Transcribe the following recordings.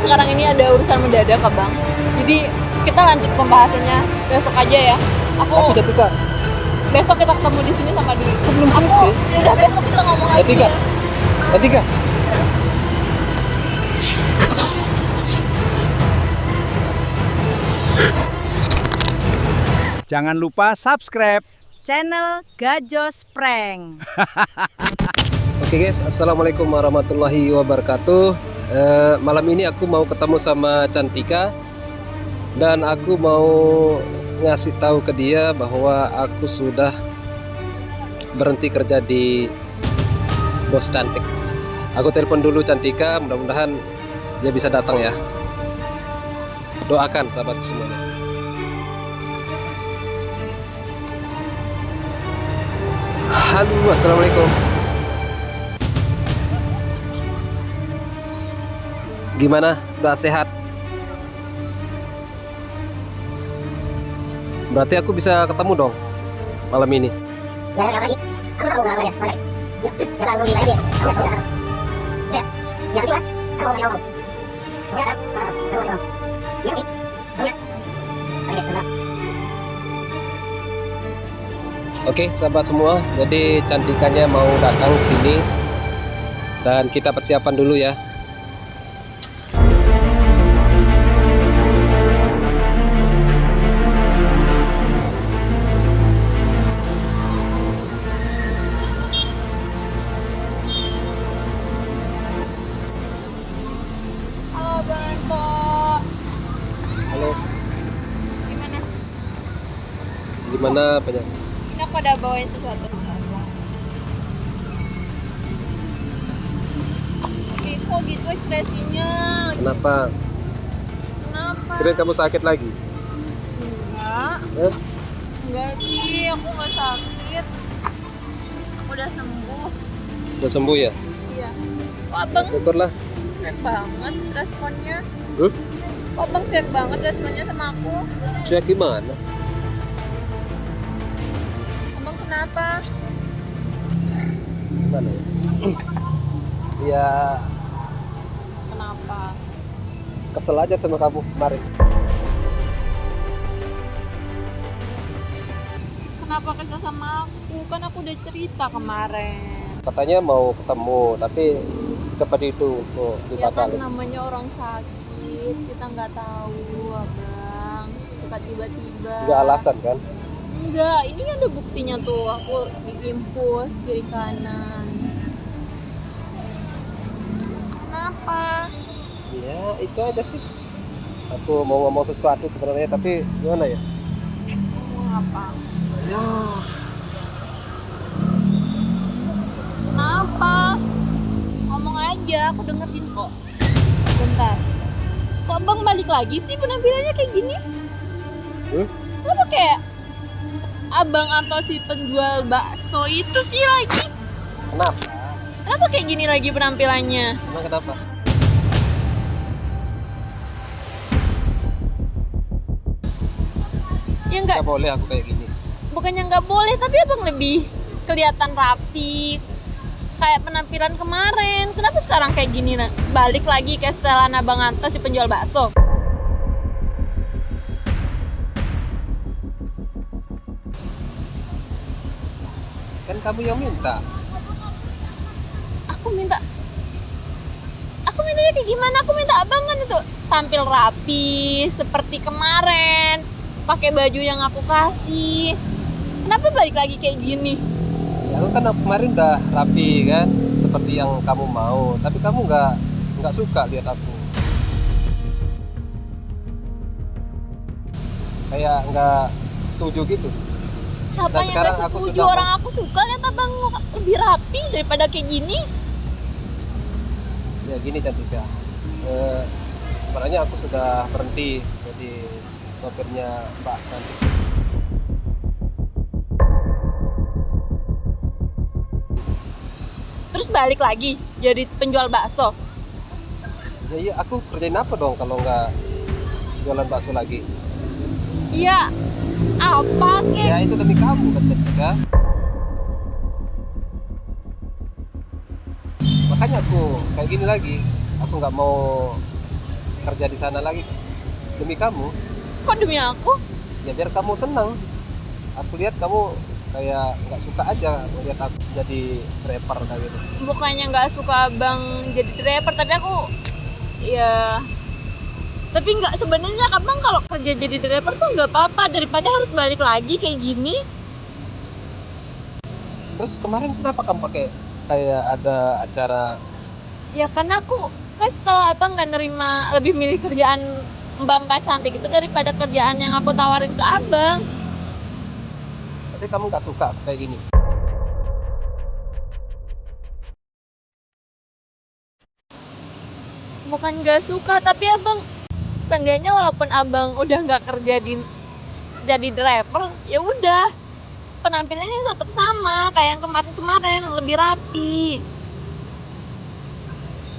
sekarang ini ada urusan mendadak Abang. Jadi kita lanjut pembahasannya besok aja ya. Tapi Cantika, Besok kita ketemu di sini sama Dwi. belum selesai. Ya udah besok kita ngomong lagi. Cantika, Ya. Cantika. Jangan lupa subscribe channel Gajos Prank. Oke guys, assalamualaikum warahmatullahi wabarakatuh. Malam ini aku mau ketemu sama Cantika dan aku mau ngasih tahu ke dia bahwa aku sudah berhenti kerja di Bos Cantik. Aku telepon dulu Cantika, mudah-mudahan dia bisa datang ya. Doakan sahabat semuanya. Halo, assalamualaikum. Gimana? Udah sehat? Berarti aku bisa ketemu dong malam ini. Oke, sahabat semua, jadi Cantikanya mau datang ke sini dan kita persiapan dulu ya. Halo Bang Anto. Halo, Gimana? gimana banyak? Ini aku ada bawain sesuatu. Ih, kok gitu ekspresinya? Kenapa? Kenapa? Kira kamu sakit lagi? Enggak. Eh? Enggak sih, aku nggak sakit. Aku udah sembuh. Udah sembuh ya? Iya. Kok abang Syukurlah. cuek banget responnya? Hmm? Kok abang cuek banget responnya sama aku? Cuek gimana? Abang kenapa? Gimana ya? Ya Kenapa? kesel aja sama kamu kemarin. Kenapa kesel sama aku? Kan aku udah cerita kemarin. Katanya mau ketemu, tapi secepat itu tuh Ya kan dibatalin. namanya orang sakit, kita nggak tahu abang. Suka tiba-tiba. Nggak alasan kan? Enggak, ini kan ada buktinya tuh. Aku diimpus kiri kanan. Kenapa? Ya itu aja sih. Aku mau ngomong sesuatu sebenarnya, tapi gimana ya? Ngomong apa? Ya Kenapa? Ngomong aja, aku dengerin kok. Bentar. Kok abang balik lagi sih penampilannya kayak gini? Kenapa kayak Abang Anto si penjual bakso itu sih lagi? kenapa? Kenapa kayak gini lagi penampilannya? Emang kenapa? Ya enggak, Nggak boleh aku kayak gini. bukannya nggak boleh, tapi abang lebih kelihatan rapi. Kayak penampilan kemarin. Kenapa sekarang kayak gini? Nah, balik lagi ke setelan Abang Anto si penjual bakso. Kan kamu yang minta. Aku minta mintanya kayak gimana? Aku minta abang kan itu tampil rapi seperti kemarin, pakai baju yang aku kasih. Kenapa balik lagi kayak gini? Ya aku kan kemarin udah rapi kan, seperti yang kamu mau. Tapi kamu nggak suka lihat aku. Kayak nggak setuju gitu. Siapa Nah, yang sekarang gak aku setuju? sudah Orang aku suka lihat abang lebih rapi daripada kayak gini. Ya gini Cantika, sebenarnya aku sudah berhenti jadi sopirnya Mbak Cantik. Terus balik lagi jadi penjual bakso. Ya iya, aku kerjain apa dong kalau nggak jualan bakso lagi? Iya, apa kek? Ya itu demi kamu kan Cantika. Makanya aku kayak gini lagi, aku nggak mau kerja di sana lagi demi kamu. Kok demi aku? Ya biar kamu senang. Aku lihat kamu kayak nggak suka aja melihat aku jadi driver kayak gitu. Bukannya nggak suka abang jadi driver, tapi aku ya, tapi nggak, sebenarnya abang kalau kerja jadi driver tuh nggak apa-apa daripada harus balik lagi kayak gini. Terus kemarin kenapa kamu pakai kayak ada acara? Ya karena aku kan setelah abang nggak nerima, lebih milih kerjaan mbak cantik itu daripada kerjaan yang aku tawarin ke abang. Berarti kamu nggak suka aku kayak gini? Bukan nggak suka, tapi abang seenggaknya walaupun abang udah nggak kerja jadi driver, ya udah penampilannya tetap sama kayak yang kemarin-kemarin, lebih rapi.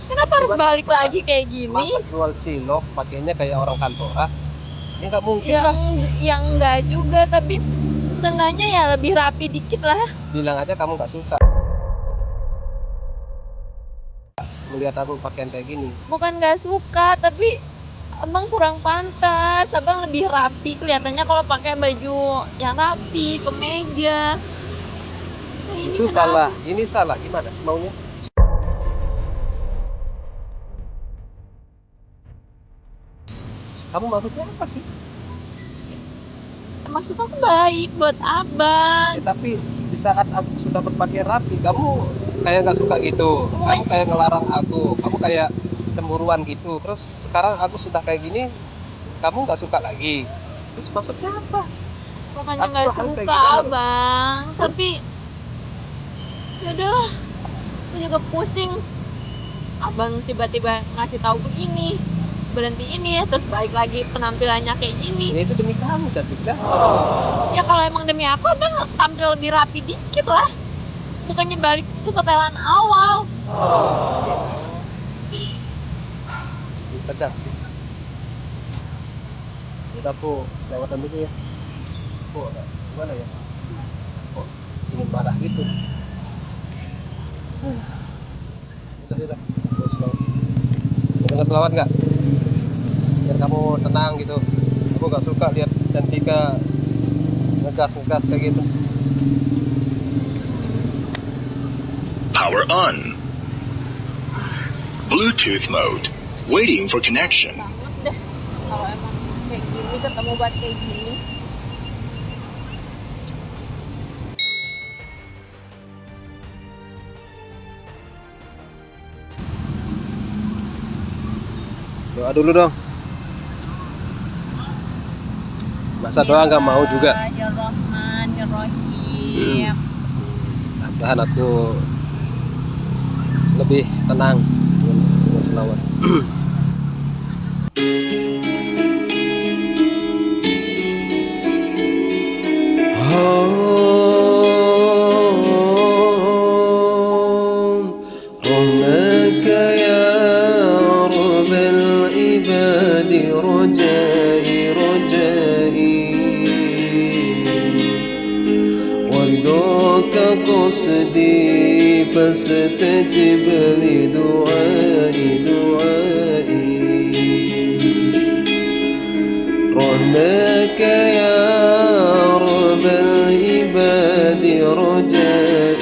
Kenapa harus balik lagi kayak gini? Masa jual cilok pakainya kayak orang kantoran? Ya nggak mungkin Yang lah. yang enggak juga, tapi seenggaknya ya lebih rapi dikit lah. Bilang aja kamu nggak suka melihat aku pakaian kayak gini. Bukan nggak suka, tapi abang kurang pantas. Abang lebih rapi kelihatannya kalau pakai baju yang rapi, kemeja. Nah, ini Itu kenapa? salah, ini salah. Gimana sih maunya? Kamu maksudnya apa sih? Maksud aku baik buat abang. Ya, tapi di saat aku sudah berpakaian rapi, kamu kayak nggak suka gitu. Kamu kayak ngelarang aku. Kamu kayak cemburuan gitu. Terus sekarang aku sudah kayak gini, kamu nggak suka lagi. Terus maksudnya apa? Bukannya Aku nggak harus kayak suka gitu. abang, tapi yaudah, aku juga pusing. Abang tiba-tiba ngasih tahu begini, berhenti ini, terus balik lagi penampilannya kayak gini. Ya itu demi kamu, cantik dah. Ya kalau emang demi aku, abang tampil lebih rapi dikit lah. Bukannya balik ke setelan awal. Pedang sih. Udah aku selewatan dulu ya. Kok gimana ya? Kok ingin marah gitu? Udah. Terus dengar selawat nggak? Biar kamu tenang gitu. Aku nggak suka lihat Cantika ngegas kayak gitu. Power on. Bluetooth mode. Waiting for connection. Banget deh kalau emang kayak gini, ketemu buat kayak gini. Doa dulu dong. Masa doa nggak mau juga? Ya Rahman, ya Rahim. Mudah-mudahan aku lebih tenang dengan selawat. رحمك يا رب العباد رجائي ورضاك قصدي فاستجب لدعائي رحمك يا رب العباد رجائي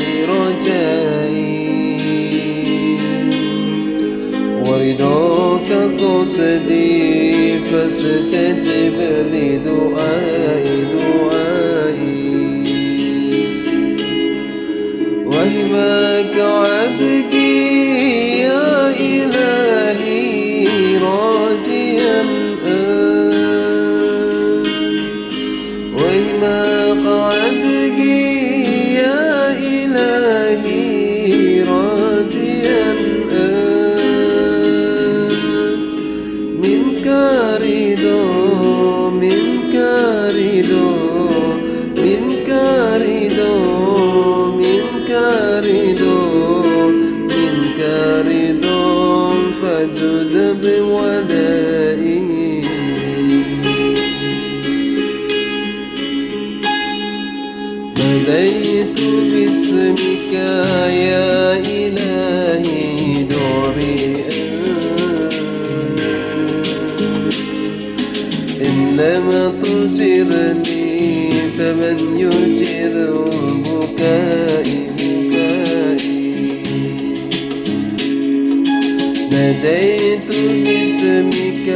ورضاك قصدي فاستجب لدعائي وهبك عبدي يا إلهي راجيا وهبك عبدي يا إلهي راجيا منك رضا منك رضا منك رضا منك رضا منك رضا فجد بولائي ناديت باسمك يا إلهي دعي لم تجرني فمن يجر بكائي ناديت باسمك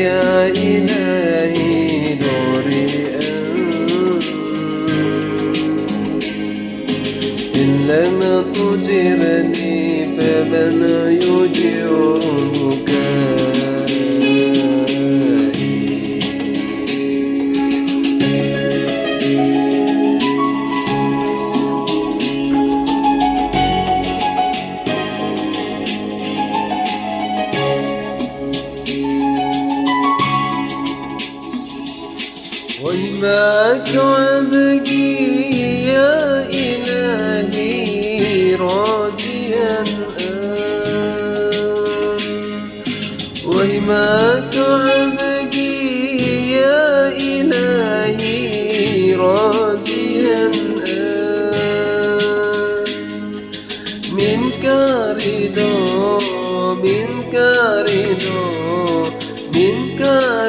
يا إلهي دوريا إن لم تجرني فمن يجر بكائي وهمك عبدي يا إلهي راجيا وهمك عبدي يا إلهي راجيا منك رضا منك رضا منك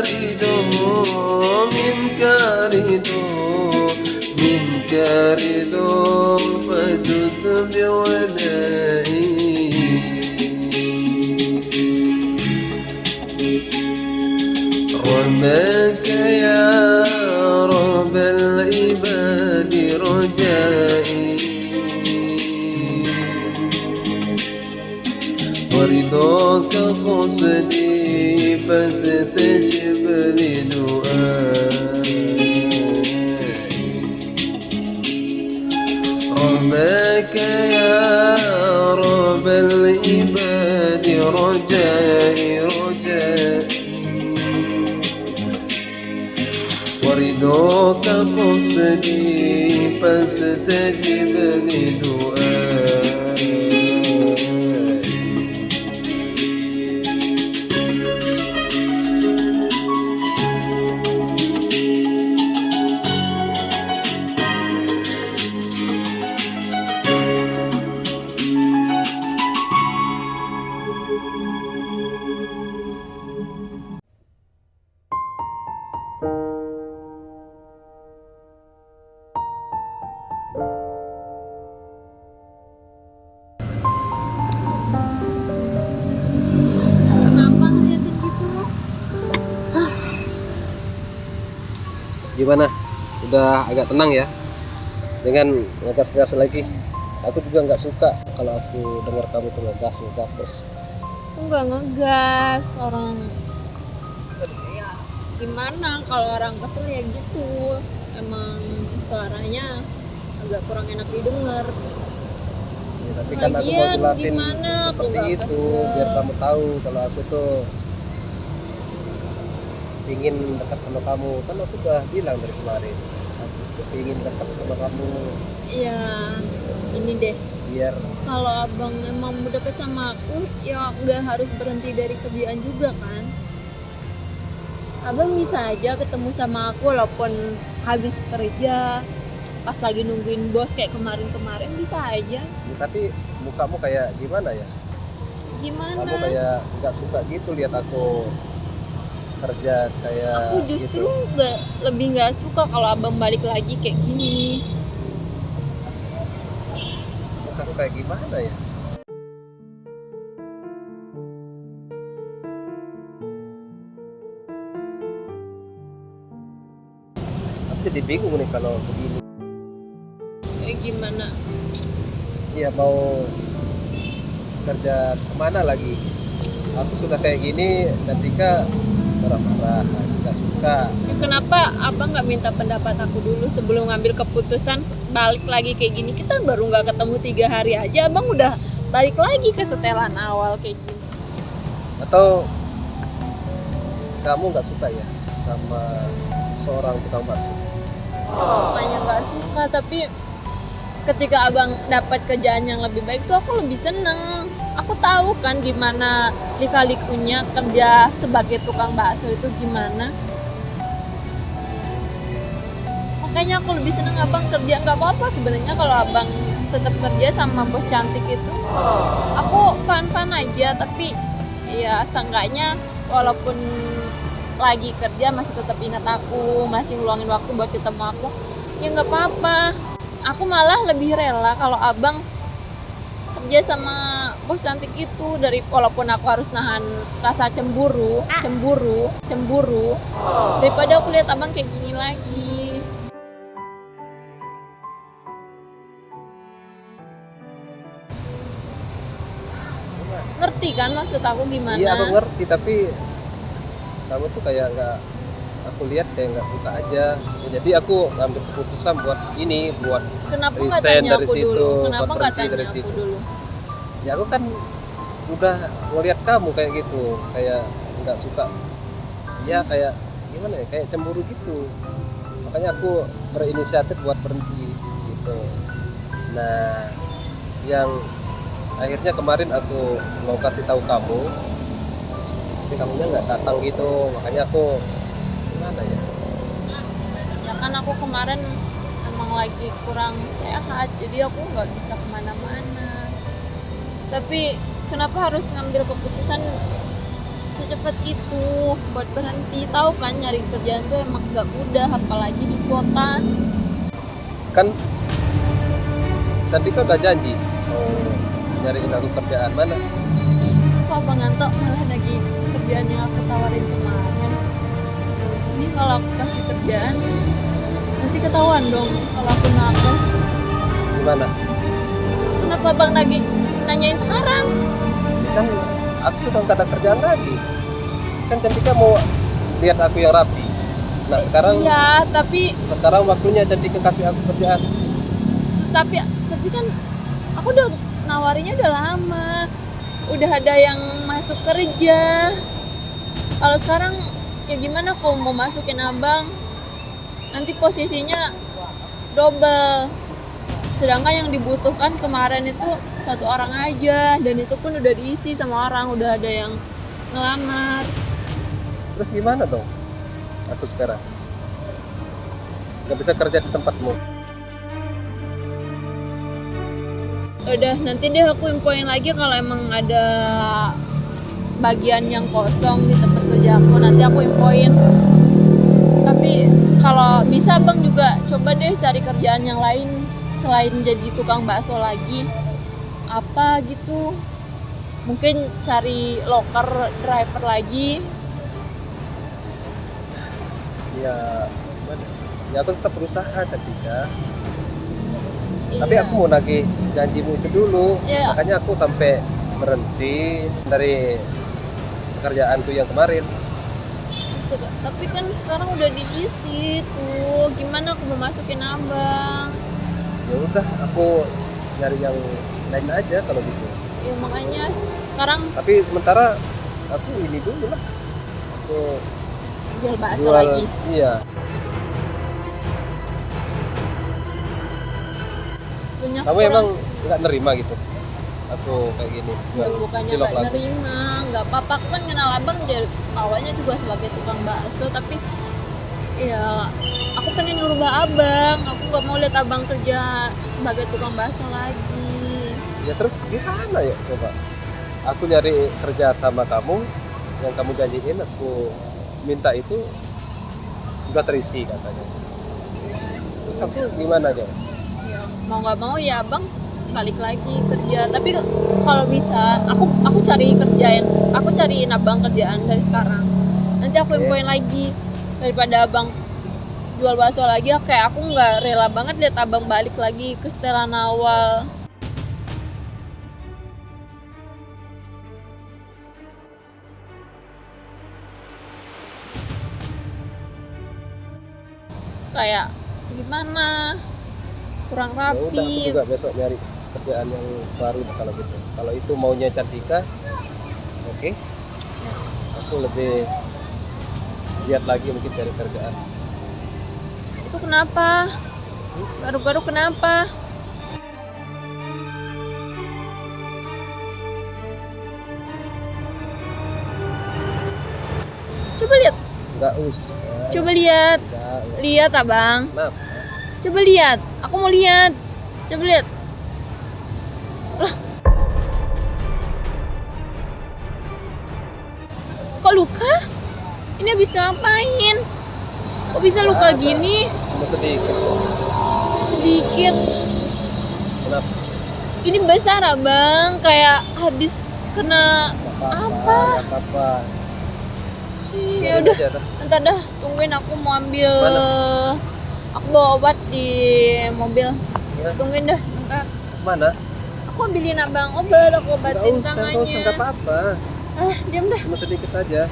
رضا منك رضا منك رضا فجد بولائي رماك يا رب العباد رجائي ورضاك قصدي فاستجب لدعائي رماك يا رب العباد رجائي رجائي ورضاك قصدي فاستجب لدعائي Kenapa ngeliatin gitu? Gimana? Udah agak tenang ya? Jangan ngegas-ngegas lagi. Aku juga nggak suka kalau aku dengar kamu tuh ngegas terus. Aku nggak ngegas orang. Ya gimana kalau orang kesel ya gitu. Emang suaranya agak kurang enak didengar. Ya, tapi kan aku mau Lagian jelasin gimana aku seperti nggak itu kesel. biar kamu tahu kalau aku tuh ingin dekat sama kamu. Kan aku udah bilang dari kemarin, aku tuh ingin dekat sama kamu Ya ini deh. biar Kalau abang emang mau deket sama aku, ya nggak harus berhenti dari kerjaan juga kan. Abang bisa aja ketemu sama aku walaupun habis kerja, pas lagi nungguin bos kayak kemarin-kemarin bisa aja. ya, tapi mukamu kayak gimana ya? Gimana? Kamu kayak nggak suka gitu lihat aku kerja kayak Aku justru gitu. lebih nggak suka kalau abang balik lagi kayak gini. Terus aku kayak gimana ya? Aku jadi bingung nih kalau begini. Kayak gimana? Iya, mau kerja kemana lagi? Aku sudah kayak gini dan Tika marah-marah, nggak suka. Ya, kenapa abang nggak minta pendapat aku dulu sebelum ngambil keputusan balik lagi kayak gini? Kita baru nggak ketemu 3 hari aja, abang udah balik lagi ke setelan awal kayak gini. Atau kamu nggak suka ya sama seorang tukang bakso? Bukannya nggak suka, tapi ketika abang dapat kerjaan yang lebih baik tuh aku lebih seneng. Aku tahu kan gimana lika-likunya kerja sebagai tukang bakso itu gimana. Makanya aku lebih seneng abang kerja. Nggak apa-apa sebenarnya kalau abang tetap kerja sama bos cantik itu. Aku fun-fun aja, tapi ya seenggaknya walaupun lagi kerja masih tetap ingat aku, masih ngeluangin waktu buat ketemu aku, ya nggak apa-apa. Aku malah lebih rela kalau abang kerja sama bos cantik itu dari walaupun aku harus nahan rasa cemburu daripada aku lihat abang kayak gini lagi. Ngerti kan maksud aku gimana? Iya aku ngerti, tapi kamu tuh kayak nggak, aku lihat kayak nggak suka aja. Ya, jadi aku ngambil keputusan buat Kenapa nggak resign tanya dari aku situ, dulu? buat Kenapa nggak berhenti tanya dari aku situ. dulu? Ya aku kan udah ngeliat kamu kayak gitu, kayak nggak suka. Ya kayak gimana ya, kayak cemburu gitu. Makanya aku berinisiatif buat berhenti gitu. Nah, yang akhirnya kemarin aku mau kasih tahu kamu, tapi kamunya nggak datang gitu. Makanya aku gimana ya? Ya kan aku kemarin emang lagi kurang sehat, jadi aku nggak bisa kemana-mana. Tapi kenapa harus ngambil keputusan secepat itu buat berhenti? Tahu kan nyari kerjaan tuh emang nggak mudah, apalagi di kota. Kan Cantika udah janji mau nyariin aku kerjaan mana? Kok Bang Anto malah lagi kerjaan yang aku tawarin kemarin? Ini kalau aku kasih kerjaan nanti ketahuan dong kalau aku nakes. Gimana? Kenapa Bang lagi nanyain sekarang? Ya kan aku sudah nggak ada kerjaan lagi. Kan Cantika mau lihat aku yang rapi. Nah sekarang Iya, tapi waktunya Cantika kasih aku kerjaan. tapi kan aku udah nawarinya udah lama, udah ada yang masuk kerja. Kalau sekarang ya gimana aku mau masukin abang, nanti posisinya double, sedangkan yang dibutuhkan kemarin itu 1 orang aja, dan itu pun udah diisi sama orang, udah ada yang ngelamar. Terus gimana dong? Aku sekarang nggak bisa kerja di tempatmu. Udah, nanti deh aku infoin lagi kalau emang ada bagian yang kosong di tempat kerja aku, nanti aku infoin. Tapi kalau bisa Bang juga coba deh cari kerjaan yang lain selain jadi tukang bakso lagi, apa gitu. Mungkin cari locker driver lagi. Ya gimana? Ya aku tetap berusaha Cantika. Tapi Iya. aku mau nagih janjimu itu dulu. Iya. Makanya aku sampai berhenti dari pekerjaanku yang kemarin. Tapi kan sekarang udah diisi tuh, gimana aku mau masukin abang? Ya udah, aku nyari yang lain aja kalau gitu. Ya makanya sekarang Tapi sementara aku ini dulu lah. Aku jual bakso jual lagi. Iya. Banyak Kamu orang emang nggak nerima gitu? Aku kayak gini. ya, jual bukannya cilok nggak lagi. nerima, nggak apa-apa. Aku kan kenal abang dari awalnya juga sebagai tukang bakso, tapi ya aku pengen ngerubah abang. Aku nggak mau lihat abang kerja sebagai tukang bakso lagi. Ya terus gimana ya coba? Aku nyari kerja sama kamu, yang kamu janjiin aku minta itu udah terisi katanya. Terus aku gimana dong? Ya mau nggak mau ya abang balik lagi kerja. Tapi kalau bisa aku cariin abang kerjaan dari sekarang. Nanti aku Oke. infoin lagi, daripada abang jual bakso lagi. Kayak aku nggak rela banget lihat abang balik lagi ke setelan awal. Kayak gimana, kurang Ya udah, aku rapi. juga besok nyari kerjaan yang baru dah kalau gitu. Kalau itu maunya Cantika, oke. Aku lebih lihat lagi mungkin cari kerjaan. Itu kenapa? Garuk-garuk kenapa? Coba lihat, Nggak usah. coba lihat. Nggak. Lihat abang, Kenapa? coba lihat. Aku mau lihat. Coba lihat. Lah. Kok luka? Ini habis ngapain? Kok bisa luka gini? Cuma sedikit. Sedikit. Kenapa? Ini besar abang, kayak habis kena apa? Nggak apa-apa. Ya udah, Aja, dah. ntar dah tungguin, aku mau ambil. Mana? Aku bawa obat di mobil. Ya. Tungguin dah, ntar. Mana? Aku ambilin abang obat, aku Nggak obatin usah, tangannya. nggak usah, nggak apa-apa. Diam dah. Cuma sedikit aja.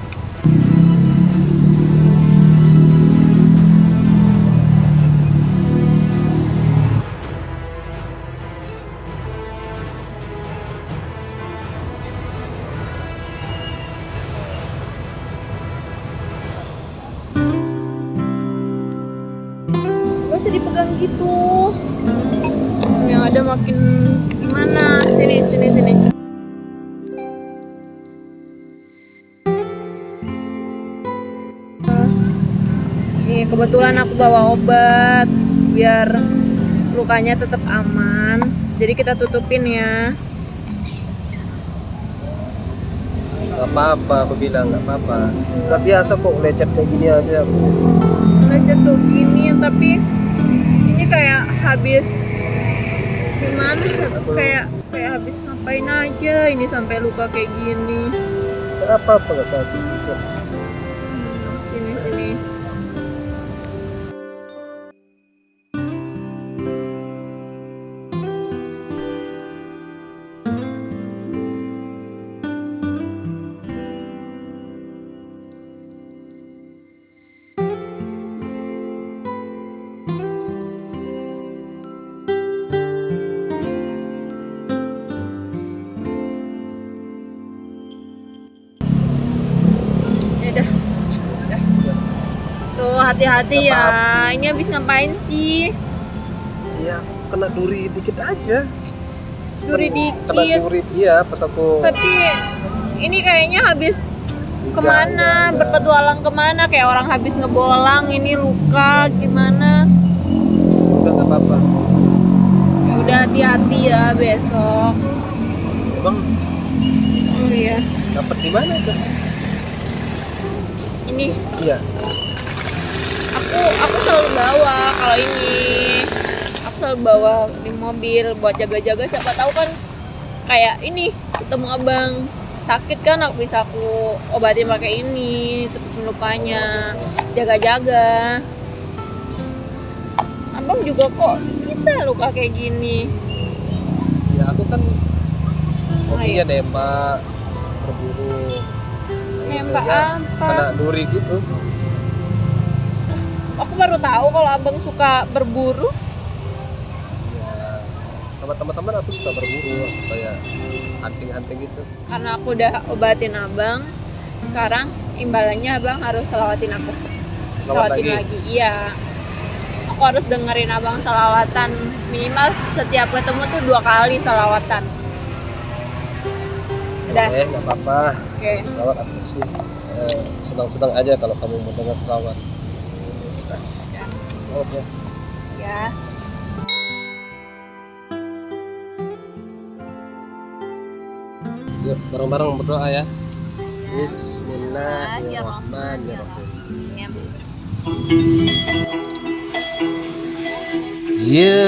Gak usah dipegang gitu. Yang ada makin gimana? Sini. Nih kebetulan aku bawa obat biar lukanya tetap aman. Jadi kita tutupin ya. Nggak apa-apa, aku bilang nggak apa-apa. Nggak biasa kok lecet kayak gini aja. Lecet tuh gini, tapi ini kayak habis gimana? Kayak habis ngapain aja ini sampai luka kayak gini. Nggak apa-apa, nggak sakit kok. Sini. Udah. Tuh hati-hati Nggak ya. Ini habis ngapain sih? Iya, kena duri dikit aja. Duri Kena dikit. duri, iya pas aku. Tapi ini kayaknya habis Enggak, kemana? enggak. Berpetualang kemana? Kayak orang habis ngebolang. Ini luka gimana? Udah nggak apa-apa. Ya udah hati-hati ya besok. Emang Oh iya. dapat di mana tuh? Ini Iya. aku selalu bawa kalau ini. Aku selalu bawa di mobil buat jaga-jaga, siapa tahu kan kayak ini ketemu abang sakit kan, aku bisa aku obatin pakai ini, tutupin lukanya, jaga-jaga. Abang juga kok bisa luka kayak gini. Ya aku kan hobinya Ayo. nembak, berburu. Nembak Ya, apa? kena duri gitu. Aku baru tahu kalau abang suka berburu. Ya, sama teman-teman aku suka berburu kayak hunting-hunting gitu. Karena aku udah obatin abang, sekarang imbalannya abang harus selawatin aku. Lawat Selawatin lagi. Iya. Aku harus dengerin abang selawatan minimal setiap ketemu tuh 2 kali selawatan. Udah. Nggak apa-apa. Oke. Selawat aku sih senang-senang aja kalau kamu mau dengar selawat. Selawat ya. Ya. Yuk bareng-bareng berdoa ya. Bismillahirrahmanirrahim. Ya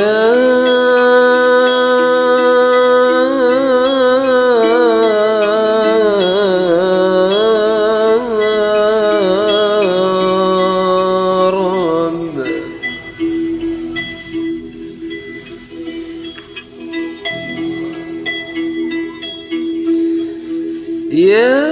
Rabb, Ya Rabb.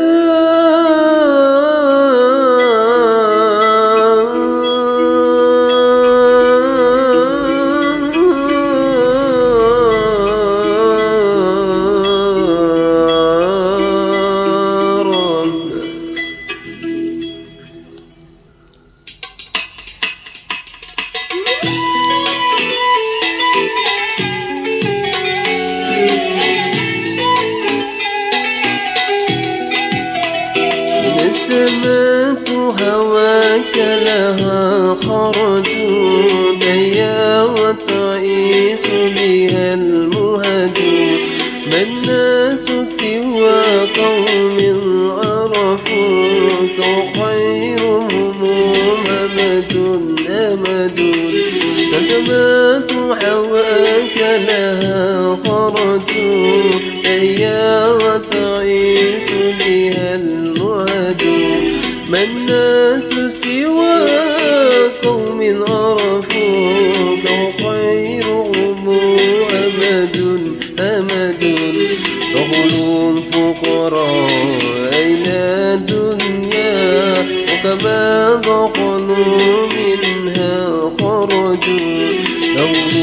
نسمات هواك لها خرج ديا وتعيش بها المهج ما الناس سوى قوم عرفوك خير أزمات حواك لها خرجوا هيا وتعيش بها الوعد. ما الناس سوى قوم عرفوك وخيرهم أمد أمد. رغل الفقراء أين الدنيا وكما دخلوا منها خرجوا. رغل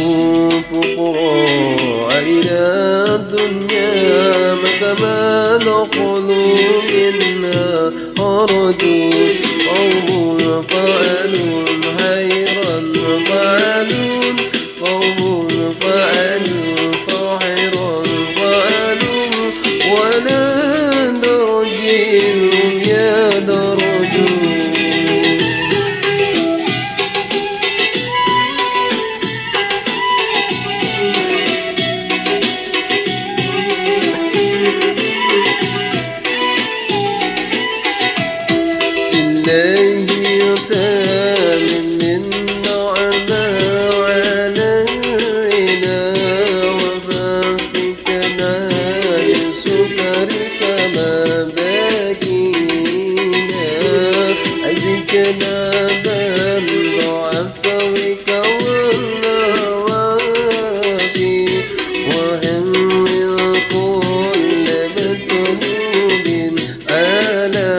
الفقراء إلى الدنيا كما دخلوا منها خرجوا. قوم فعلون خيرا فعلون قوم فعلوا فخيرا فعلوا ولا درجهم يدرجون. إليه تام من نعمة علينا وفافكنا لسكرك ما باكينا. أزكنا بل ضعفوك والنوافي وهمل كل مطلوب علينا.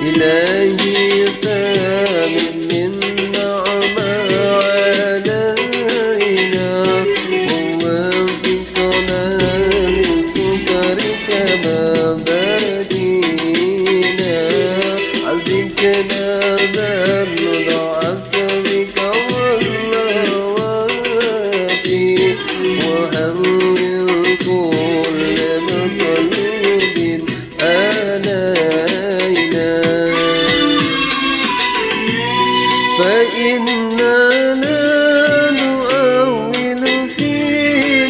إلهي تام من نعمة علينا ووفقنا لسكرك ما باكينا. عزكنا بل ضعف بك والنوافي وهول كل مطلوب علينا. فإنا لا نؤول في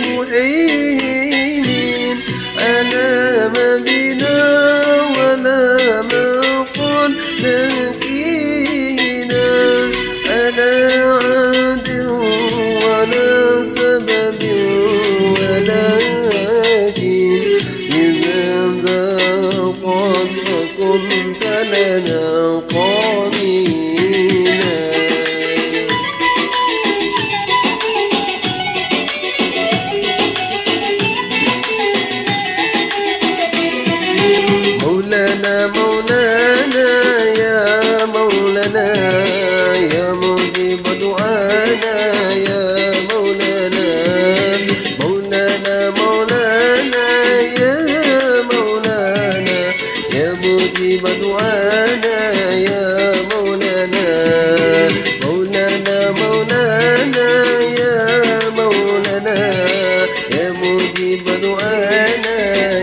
محيم على ما بنا ولا ما قل لكينا على عهد ولا سبب ولكن إذا ضاقت فكنت لنا قرينا. مولانا مولانا يا مولانا يا مجيب دعانا يا مولانا. مولانا مولانا يا مولانا يا مجيب دعانا يا مولانا. مولانا مولانا يا مولانا يا مجيب دعانا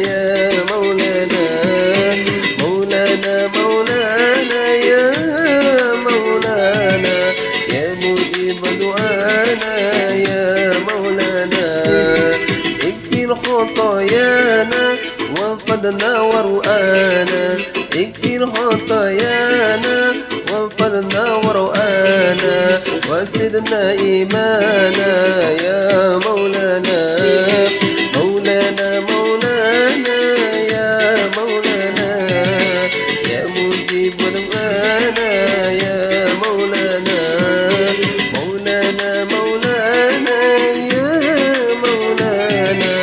يا مولانا. مولانا مولانا يا مولانا يا مجيب دعانا يا مولانا. اكفر خطايانا وفدنا ورؤانا. اكفر خطايانا وفدنا ورؤانا وسدنا إيمانا يا مولانا. مولانا مولانا يا مولانا يا مجيب دعانا يا مولانا. مولانا مولانا يا مولانا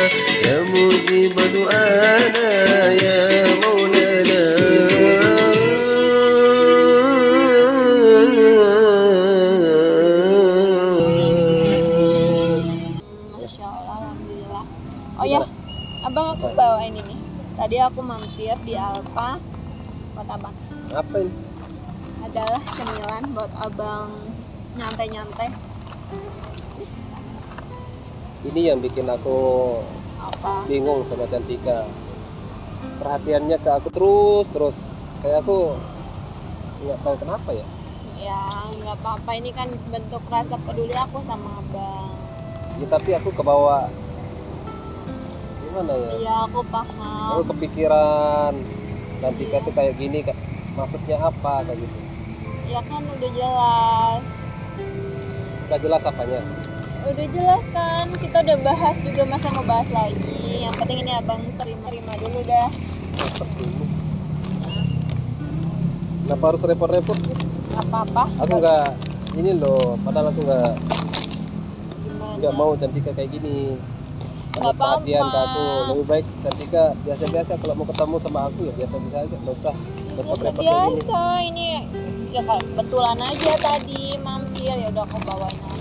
يا مجيب دعانا يا مولانا. Masya Allah, alhamdulillah. Oh ya, abang aku bawa ini nih. Tadi aku mampir di Alfa buat abang. Apa ini? Adalah cemilan buat abang nyantai-nyantai. Ini yang bikin aku Apa? bingung sama Cantika. Perhatiannya ke aku terus. Kayak aku nggak tahu kenapa ya. Ya nggak apa-apa, ini kan bentuk rasa peduli aku sama abang. Ya tapi aku kebawa gimana ya? Iya aku paham. Aku kepikiran Cantika tuh kayak gini, maksudnya apa kayak gitu? Ya kan udah jelas Gak jelas apanya. Udah jelas kan, kita udah bahas juga, masa mau bahas lagi. Yang penting ini abang terima dulu dah. Apa sih ini? Kenapa harus repot-repot sih? Gak apa-apa. Aku nggak ini loh, padahal aku nggak Gimana? mau Cantika kayak gini. Kamu Nggak apa-apa. perhatian ke aku, lebih baik Cantika biasa-biasa kalau mau ketemu sama aku ya biasa-biasa aja, nggak usah repot-repot kayak gini. Biasa ini ya kebetulan aja tadi mampir, ya udah aku bawain abang.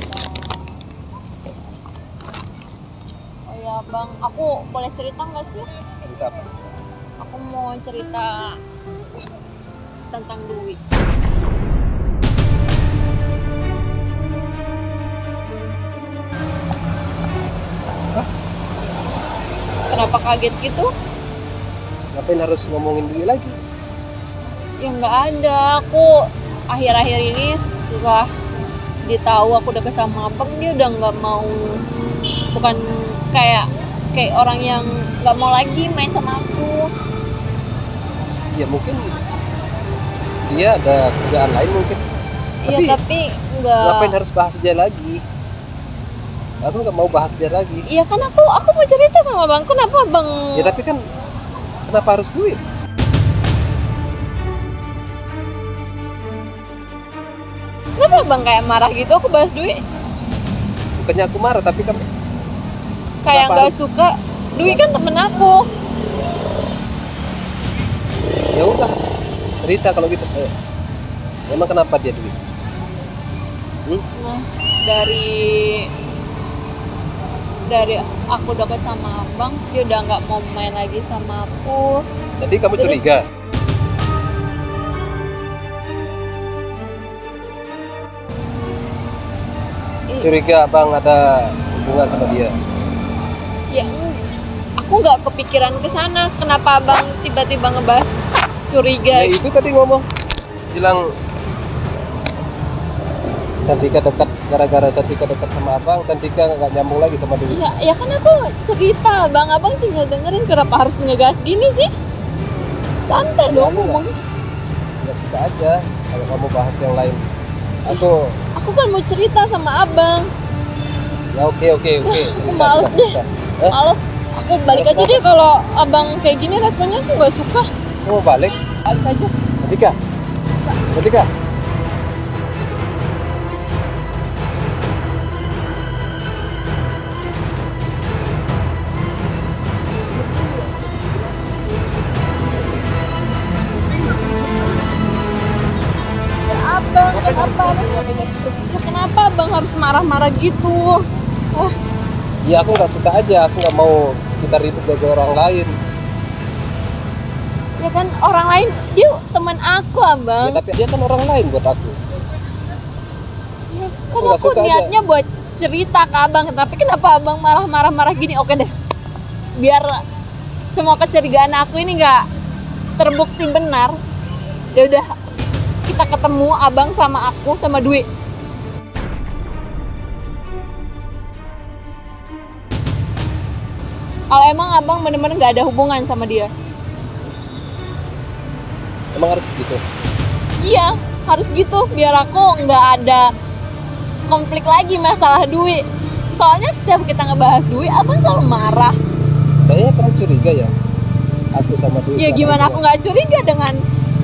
Oh ya bang, aku boleh cerita nggak sih? Cerita apa? Aku mau cerita tentang Dwi. Kenapa kaget gitu? Ngapain harus ngomongin Dwi lagi? Ya nggak ada, aku akhir-akhir ini setelah ditahu aku deket sama abang, dia udah nggak mau, bukan kayak orang yang nggak mau lagi main sama aku. Ya mungkin dia ada kerjaan lain mungkin. Iya tapi nggak. Ngapain harus bahas dia lagi? Aku nggak mau bahas dia lagi. Iya kan aku mau cerita sama bang, kenapa bang? Ya tapi kan kenapa harus Dwi? Kenapa bang kayak marah gitu aku bahas Dwi? Bukannya aku marah tapi kan Kayak Kenapa nggak harus- suka. Dwi kan temen aku. ya udah cerita kalau gitu. Emang kenapa dia Dwi? Nah, dari aku deket sama abang, dia udah nggak mau main lagi sama aku. Jadi kamu Terus- curiga? Curiga abang ada hubungan sama dia? Ya aku nggak kepikiran ke sana. Kenapa abang tiba-tiba ngebahas curiga? Ya itu tadi ngomong, bilang Cantika dekat, gara-gara Cantika dekat sama abang, Cantika nggak nyambung lagi sama Dewi. Ya kan aku cerita, abang tinggal dengerin. Kenapa harus ngegas gini sih? Santai Ya, dong aku nggak- ngomong. Ya suka aja kalau kamu bahas yang lain. Aku kan mau cerita sama abang. Ya oke. Aku males Cerita, deh. cerita. Hah? Males. Aku balik Males aja deh kalau abang kayak gini responnya, aku nggak suka. Kamu mau balik? Balik aja. Cantika. Ya abang, kenapa abang harus marah-marah gitu? Ya aku nggak suka aja, aku nggak mau kita ribut gara orang lain. Ya kan orang lain, dia teman aku abang. Ya tapi dia kan orang lain buat aku. Ya, kan Aku nggak aku suka aja. niatnya buat cerita ke abang, tapi kenapa abang malah marah-marah gini? Oke deh, biar semua kecurigaan aku ini nggak terbukti benar. Ya udah, kita ketemu abang sama aku sama Dwi. Kalau emang abang bener-bener nggak ada hubungan sama dia, Emang harus begitu? iya harus gitu, biar aku nggak ada konflik lagi masalah Dwi. Soalnya setiap kita ngebahas Dwi, abang selalu marah. Kayaknya kamu curiga ya, aku sama Dwi. Ya gimana aku nggak curiga dengan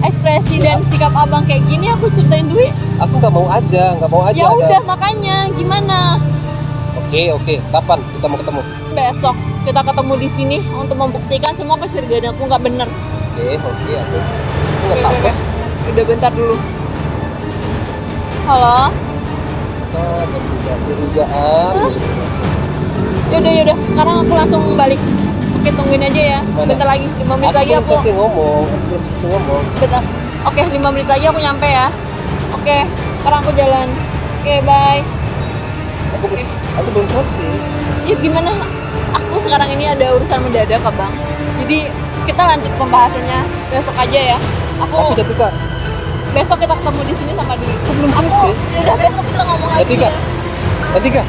ekspresi dan sikap abang kayak gini. Aku ceritain Dwi. Aku nggak mau aja. Ya udah makanya gimana? Oke. Kapan kita mau ketemu? Besok kita ketemu di sini untuk membuktikan semua kecurigaan aku nggak bener. Oke. Aku nggak takut. Udah bentar dulu. Halo. Curigaan. Yaudah. Sekarang aku langsung balik. Oke, tungguin aja ya. Mana? Bentar lagi, 5 menit Aku lagi belum aku. selesai ngomong. Bentar. Oke, 5 menit lagi aku nyampe ya. Oke, sekarang aku jalan. Oke, bye. Aku belum selesai. Ya gimana? Aku sekarang ini ada urusan mendadak, Abang. Jadi kita lanjut pembahasannya besok aja ya. Tapi Cantika, Besok kita ketemu di sini sama Dwi. aku belum selesai. Ya udah besok kita ngomong lagi. Cantika, ya. Cantika.